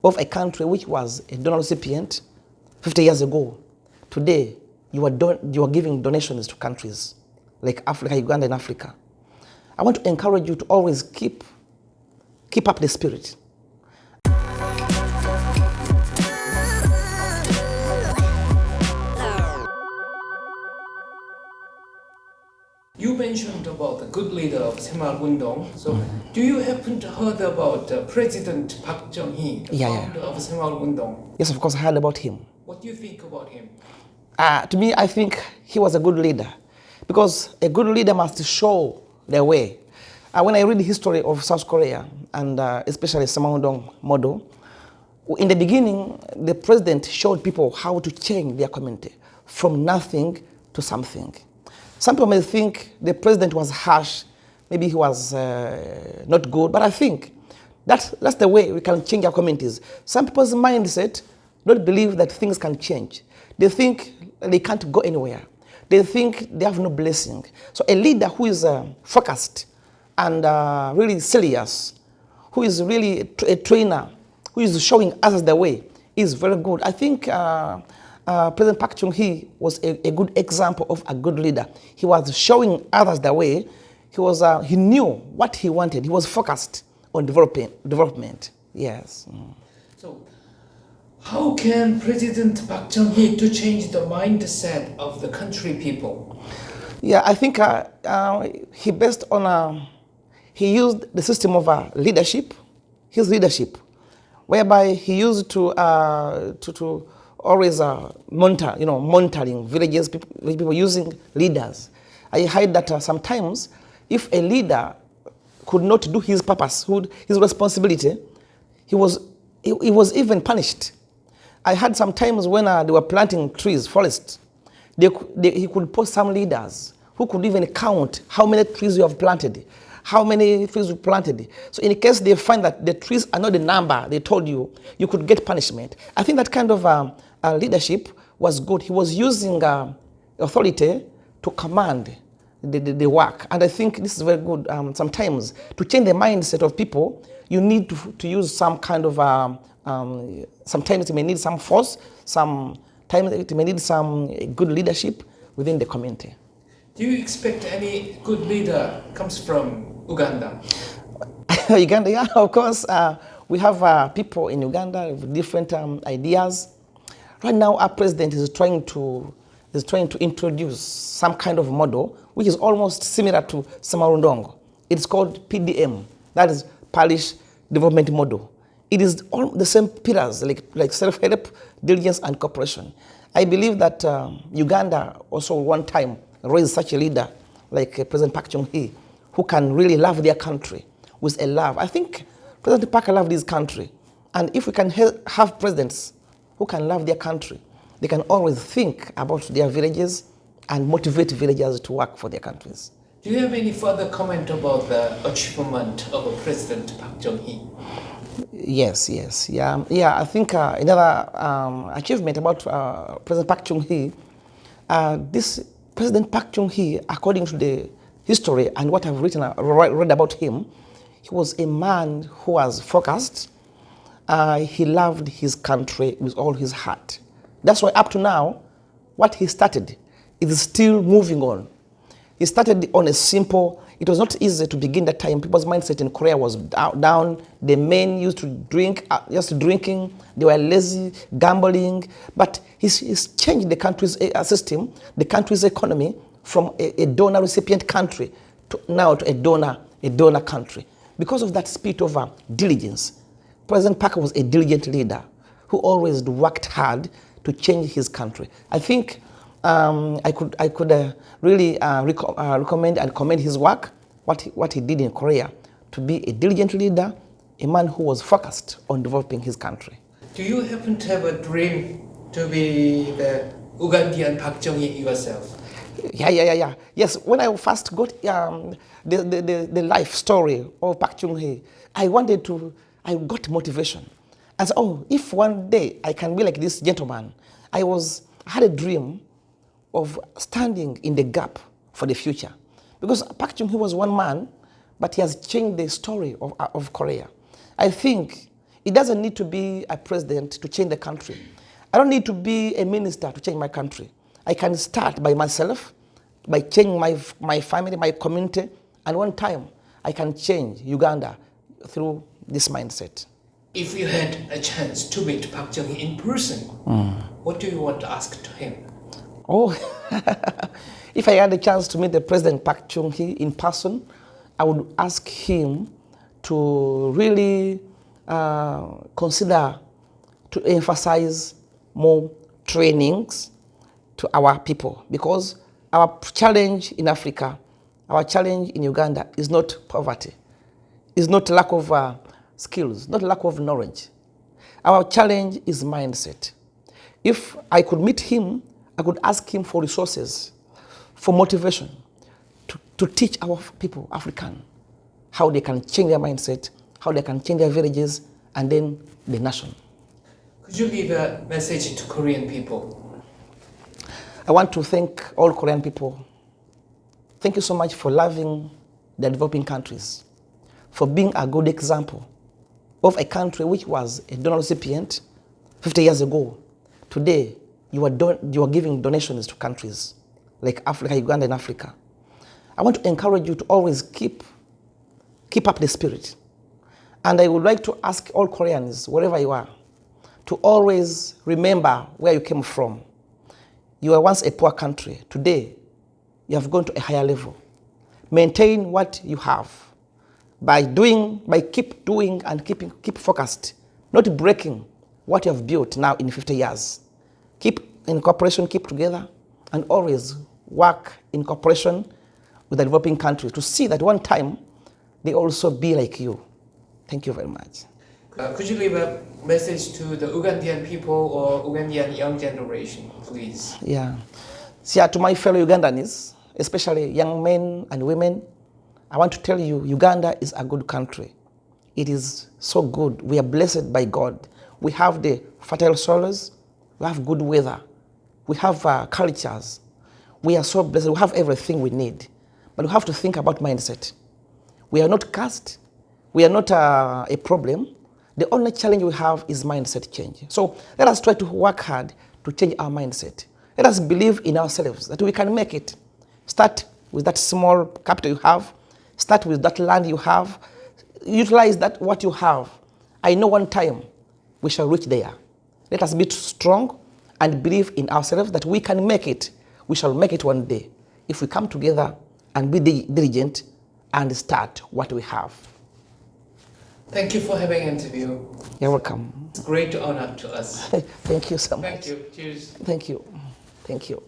of a country which was a donor recipient 50 years ago. Today, you are giving donations to countries like Africa, Uganda, and Africa. I want to encourage you to always keep up the spirit. You mentioned about the good leader of Un동으로. So, do you happen to heard about President Park Chung-hee, the founder of Un동으로? Yes, of course, I heard about him. What do you think about him? To me, I think he was a good leader, because a good leader must show the way. When I read the history of South Korea, and especially Un동 model, in the beginning, the president showed people how to change their community from nothing to something. Some people may think the president was harsh, maybe he was not good, but I think that's the way we can change our communities. Some people's mindset don't believe that things can change. They think they can't go anywhere. They think they have no blessing. So a leader who is focused and really serious, who is really a trainer, who is showing others the way, is very good. I think President Park Chung-hee was a good example of a good leader. He was showing others the way. He knew what he wanted. He was focused on development. Yes. So, how can President Park Chung-hee to change the mindset of the country people? Yeah, I think he used the system of leadership, his leadership, whereby he used to always monitoring villages, people using leaders. I heard that sometimes if a leader could not do his purpose, his responsibility, he was even punished. I heard sometimes when they were planting trees, forests, he could post some leaders who could even count how many trees you have planted, how many trees you planted. So in case they find that the trees are not the number they told you, you could get punishment. I think that kind of leadership was good. He was using authority to command the work. And I think this is very good. Sometimes to change the mindset of people, you need to use some kind of, sometimes it may need some force, sometimes it may need some good leadership within the community. Do you expect any good leader comes from Uganda? Uganda, yeah, of course. We have people in Uganda with different ideas. Right now, our president is trying to introduce some kind of model which is almost similar to Undomgo. It's called PDM, that is Parish Development Model. It is all the same pillars like self-help, diligence, and cooperation. I believe that Uganda also one time raised such a leader like President Park Chung-hee, who can really love their country with a love. I think President Park loved his country, and if we can have presidents who can love their country, they can always think about their villages and motivate villagers to work for their countries. Do you have any further comment about the achievement of President Park Chung-hee? Yes. Yeah, I think another achievement about President Park Chung-hee, this President Park Chung-hee, according to the history and what I've read about him, he was a man who was focused. He loved his country with all his heart. That's why up to now, what he started is still moving on. He started on a simple, it was not easy to begin that time. People's mindset in Korea was down. The men used to drink, just drinking. They were lazy, gambling. But he's changed the country's system, the country's economy from a donor recipient country to now to a donor country. Because of that spirit of diligence, President Park was a diligent leader who always worked hard to change his country. I think I could really recommend and commend his work, what he did in Korea, to be a diligent leader, a man who was focused on developing his country. Do you happen to have a dream to be the Ugandan Park Chung-hee yourself? Yeah. Yes, when I first got the life story of Park Chung-hee, I got motivation. I said, if one day I can be like this gentleman. I had a dream of standing in the gap for the future. Because Park Chung-hee was one man, but he has changed the story of Korea. I think It doesn't need to be a president to change the country. I don't need to be a minister to change my country. I can start by myself, by changing my family, my community, and one time I can change Uganda through this mindset. If you had a chance to meet Park Chung-hee in person, what do you want to ask to him? Oh, if I had a chance to meet the President Park Chung-hee in person, I would ask him to really consider to emphasize more trainings to our people, because our challenge in Africa, our challenge in Uganda is not poverty, is not lack of skills, not lack of knowledge. Our challenge is mindset. If I could meet him, I could ask him for resources, for motivation, to teach our people, African, how they can change their mindset, how they can change their villages, and then the nation. Could you leave a message to Korean people? I want to thank all Korean people. Thank you so much for loving the developing countries, for being a good example of a country which was a donor recipient 50 years ago. Today, you are giving donations to countries like Africa, Uganda, and Africa. I want to encourage you to always keep up the spirit. And I would like to ask all Koreans, wherever you are, to always remember where you came from. You were once a poor country. Today, you have gone to a higher level. Maintain what you have by keep doing and keep focused, not breaking what you have built now in 50 years. Keep in cooperation, keep together, and always work in cooperation with the developing countries to see that one time they also be like you. Thank you very much. Could you leave a message to the Ugandan people or Ugandan young generation, please? Yeah. See, to my fellow Ugandans, especially young men and women, I want to tell you, Uganda is a good country. It is so good. We are blessed by God. We have the fertile soils. We have good weather. We have cultures. We are so blessed. We have everything we need. But we have to think about mindset. We are not cursed. We are not a problem. The only challenge we have is mindset change. So let us try to work hard to change our mindset. Let us believe in ourselves that we can make it. Start with that small capital you have. Start with that land you have. Utilize that what you have. I know one time we shall reach there. Let us be strong and believe in ourselves that we can make it. We shall make it one day if we come together and be diligent and start what we have. Thank you for having an interview. You're welcome. It's a great honor to us. Thank you so much. Thank you. Cheers. Thank you. Thank you.